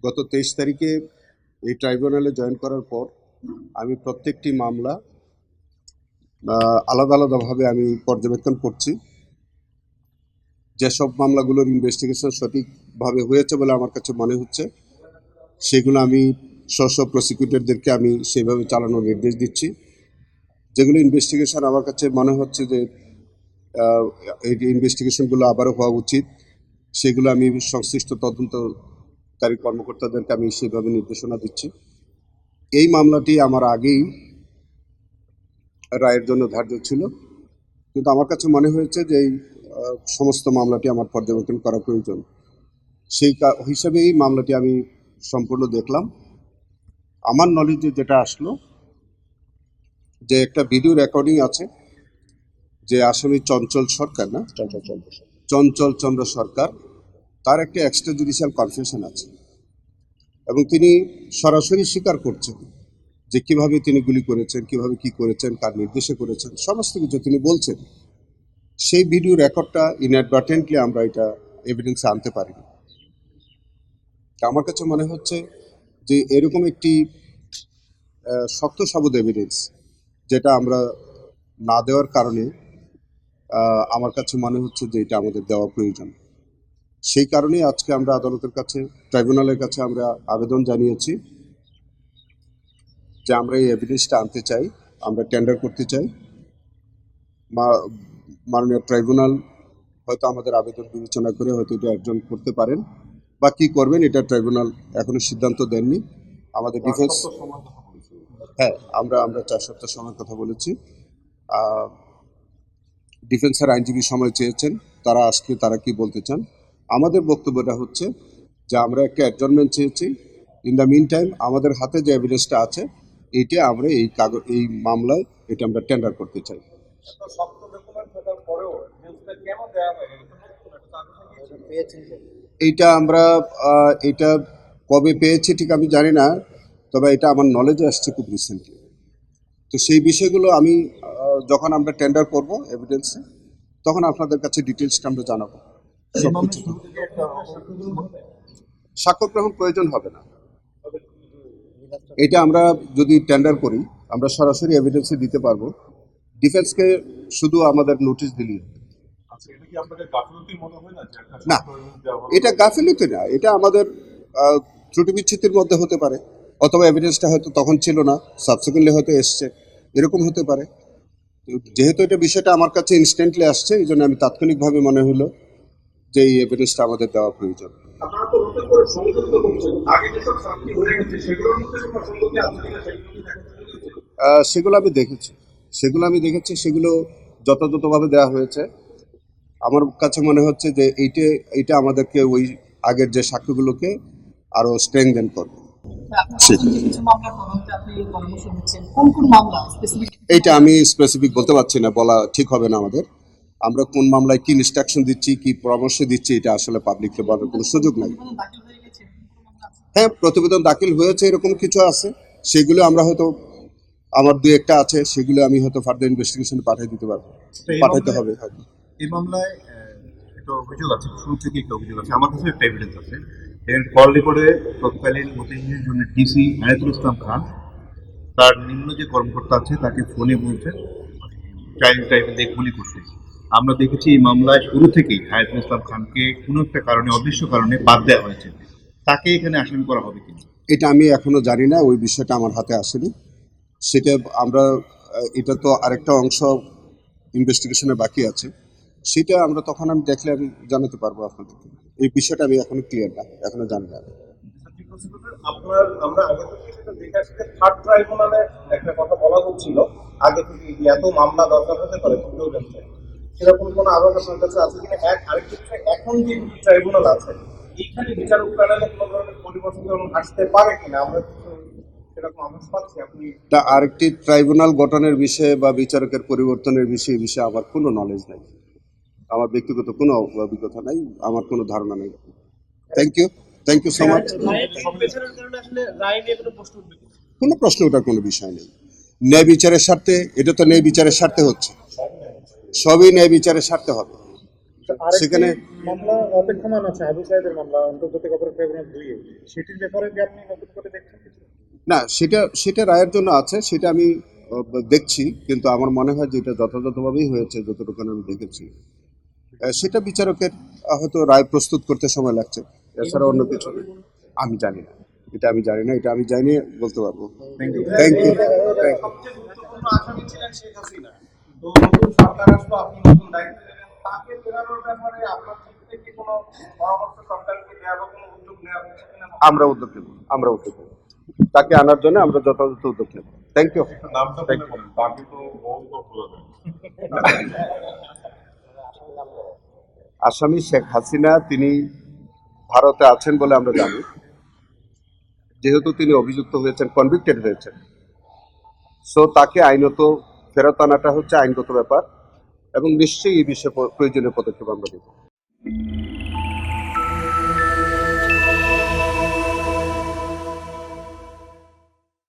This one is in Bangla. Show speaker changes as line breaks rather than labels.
গত 23 তারিখে এই ট্রাইব্যুনালে জয়েন করার পর আমি প্রত্যেকটি মামলা আলাদা আলাদাভাবে আমি পর্যবেক্ষণ করছি। যেসব মামলাগুলোর ইনভেস্টিগেশন সঠিকভাবে হয়েছে বলে আমার কাছে মনে হচ্ছে, সেগুলো আমি স্ব প্রসিকিউটরদেরকে আমি সেইভাবে চালানোর নির্দেশ দিচ্ছি। যেগুলো ইনভেস্টিগেশন আমার কাছে মনে হচ্ছে যে এই ইনভেস্টিগেশনগুলো আবারও হওয়া উচিত, সেগুলো আমি সংশ্লিষ্ট তদন্তকারী কর্মকর্তাদেরকে আমি সেইভাবে নির্দেশনা দিচ্ছি। এই মামলাটি আমার আগেই রায়ের জন্য ধার্য ছিল, কিন্তু আমার কাছে মনে হয়েছে যে এই সমস্ত মামলাটি আমার পর্যবেক্ষণ করা প্রয়োজন। সেই হিসাবেই মামলাটি আমি সম্পূর্ণ দেখলাম। আমার নলেজে যেটা আসলো যে একটা ভিডিও রেকর্ডিং আছে, যে আসামি চঞ্চল সরকার, না চঞ্চল চন্দ্র সরকার, তার একটা এক্সট্রা জুডিশিয়াল কনফেশন আছে এবং তিনি সরাসরি স্বীকার করছেন যে কিভাবে তিনি গুলি করেছেন, কিভাবে কি করেছেন, কার নির্দেশে করেছেন, সমস্ত কিছু তিনি বলছেন। সেই ভিডিও রেকর্ডটা ইনঅ্যাডভার্টেন্টলি আমরা এটা এভিডেন্সে আনতে পারিনি। আমার কাছে মনে হচ্ছে যে এরকম একটি শক্ত সাবুত এভিডেন্স যেটা আমরা না দেওয়ার কারণে আমার কাছে মনে হচ্ছে যে এটা আমাদের দেওয়া প্রয়োজন। সেই কারণেই আজকে আমরা আদালতের কাছে, ট্রাইব্যুনালের কাছে আমরা আবেদন জানিয়েছি যে আমরা এই এভিডেন্সটা আনতে চাই, আমরা টেন্ডার করতে চাই। মাননীয় ট্রাইব্যুনাল হয়তো আমাদের আবেদন বিবেচনা করে হয়তো এটা অর্জন করতে পারেন, বা কী করবেন এটা ট্রাইব্যুনাল এখনো সিদ্ধান্ত দেননি। আমাদের ডিফেন্স, হ্যাঁ, আমরা 4 সপ্তাহ সময়ের কথা বলেছি। ডিফেন্সের আইনজীবী সময় চেয়েছেন, তারা আজকে তারা কি বলতে চান। আমাদের বক্তব্যটা হচ্ছে যে আমরা একটা অ্যাডজর্নমেন্ট চেয়েছি। ইন দ্য মিন টাইম আমাদের হাতে যে এভিডেন্সটা আছে, এইটা আমরা এই মামলায় এটা আমরা টেন্ডার করতে চাই। এইটা আমরা এটা কবে পেয়েছি ঠিক আমি জানি না, তবে এটা আমার নলেজে আসছে খুব রিসেন্টলি। তো সেই বিষয়গুলো আমি যখন আমরা টেন্ডার করব এভিডেন্সে, তখন আপনাদের কাছে ডিটেলসটা আমরা জানাবো। সাক্ষ্য গ্রহণ প্রয়োজন হবে না। এটা আমরা যদি টেন্ডার করি, আমরা সরাসরি এভিডেন্সে দিতে পারবো। ডিফেন্সকে শুধু আমাদের নোটিশ দিলেই না, এটা গাফিলতি না, এটা আমাদের ত্রুটি বিচ্ছুতির মধ্যে হতে পারে, অথবা এভিডেন্সটা হয়তো তখন ছিল না, সাবসিকুয়েন্টলি হয়তো এসছে, এরকম হতে পারে। যেহেতু এটা বিষয়টা আমার কাছে ইনস্ট্যান্টলি আসছে, এই জন্য আমি তাৎক্ষণিকভাবে মনে হলো যে এই এভিডেন্সটা আমাদের দেওয়া প্রয়োজন। সেগুলো আমি দেখেছি, সেগুলো যথাযথভাবে দেওয়া হয়েছে। আমার কাছে মনে হচ্ছে যে এইটা আমাদেরকে ওই আগের যে সাক্ষ্যগুলোকে আরো স্ট্রেংথেন করবে। এইটা আমি স্পেসিফিক বলতে পারছি না, বলা ঠিক হবে না আমাদের। আমরা কোন মামলায় কি ইনস্ট্রাকশন দিচ্ছি, কি পরামর্শ দিচ্ছি, এটা আসলে পাবলিককে বলার কোনো সুযোগ নাই। হ্যাঁ, প্রতিবেদন দাখিল হয়েছে, এরকম কিছু আছে, সেগুলো আমরা হয়তো আমার 2-1টা আছে, সেগুলো আমি হয়তো ফার্দার ইনভেস্টিগেশনে পাঠাইতে হবে হয়তো।
এই মামলায় একটা অভিযোগ আছে, শুরু থেকে একটা অভিযোগ আছে, আমার কাছে একটা এভিডেন্স আছে। এর কল রেকর্ডে তৎকালীন মতিঝিলের জন্য ডিসি আয়াতুল ইসলাম খান তার নিম্ন যে কর্মকর্তা আছে তাকে ফোনে বলছেন টাইমে দিয়ে গুলি করতে। আমরা দেখেছি এই মামলায় শুরু থেকেই আয়াতুল ইসলাম খানকে কোনো একটা কারণে, অদৃশ্য কারণে বাদ দেওয়া হয়েছে। তাকে এখানে আসামি করা হবে কিনা
এটা আমি এখনো জানি না, ওই বিষয়টা আমার হাতে আসেনি। সেটা আমরা, এটা তো আরেকটা অংশ ইনভেস্টিগেশনে বাকি আছে, সেটা আমরা তখন আমি দেখলে আমি জানাতে পারবো আপনাদেরকে। এই বিষয়টা আমি এখনো ক্লিয়ার না, এখনো জানি না।
আমরা আগে থেকে সেটা দেখে আসছি যে থার্ড ট্রাইব্যুনালে একটা কথা বলা হচ্ছিল আগে থেকে, এত মামলা দরকার হতে পারে সেরকম কোনো আবেদন আপনার কাছে আছে কিনা। আরেকটি এখন যে ট্রাইব্যুনাল আছে, এইখানে বিচারক প্যানেলে কোনো ধরনের পরিবর্তন আসতে পারে কিনা, আমরা
আরেকটি ট্রাইব্যুনাল গঠনের বিষয়ে বা বিচারকের পরিবর্তনের বিষয়ে আমার কোনো নলেজ নাই, আমার ব্যক্তিগত কোনো অভিজ্ঞতা নাই, আমার কোনো ধারণা নেই। Thank you so much. কোনো প্রশ্ন ওঠার কোনো বিষয় নেই। ন্যায় বিচারের স্বার্থে, এটা তো ন্যায় বিচারের স্বার্থে হচ্ছে, সবই ন্যায় বিচারের স্বার্থে হবে। সেখানে
মামলা অপেক্ষমান আছে, আবু সাইদের মামলা, আন্তর্জাতিক অপরাধ ট্রাইব্যুনাল 2 এ। সেটির ব্যাপারে কি আপনি নতুন করে দেখছেন কিছু?
না, সেটা রায়ের জন্য আছে, সেটা আমি দেখছি, কিন্তু আমার মনে হয় যে এটা যথাযথভাবেই হয়েছে যতটুকু আমি দেখেছি। সেটা বিচারকের হয়তো রায় প্রস্তুত করতে সময় লাগছে, এছাড়া অন্য কিছু না। আমি জানি না, এটা আমি জানি না, এটা আমি জানি বলতে পারবো।
Thank you.
Thank you.
সবচেয়ে গুরুত্বপূর্ণ আসামি ছিলেন শেখ হাসিনা। তো নতুন সরকার আসলো, আপনি নতুন দায়িত্ব নিলেন, তাকে ফেরানোর ব্যাপারে আপনার দিক থেকে কোনো পরামর্শ সরকারকে দেওয়া বা কোনো উদ্যোগ নেওয়া হচ্ছে কিনা?
আমরা উদ্যোগ নেব, তাকে আনার জন্য আমরা যথাযথ উদ্যোগ নেব। Thank you.
নামটা বলে বলেন, তাকে তো বহু তো বোঝা যায়।
আসামি শেখ হাসিনা, তিনি ভারতে আছেন বলে আমরা জানি। যেহেতু তিনি অভিযুক্ত হয়েছেন, কনভিক্টেড হয়েছেন, সো তাকে আইনত ফেরত আনাটা হচ্ছে আইনগত ব্যাপার, এবং নিশ্চয়ই এই বিষয়ে প্রয়োজনীয় পদক্ষেপ আমরা নেব।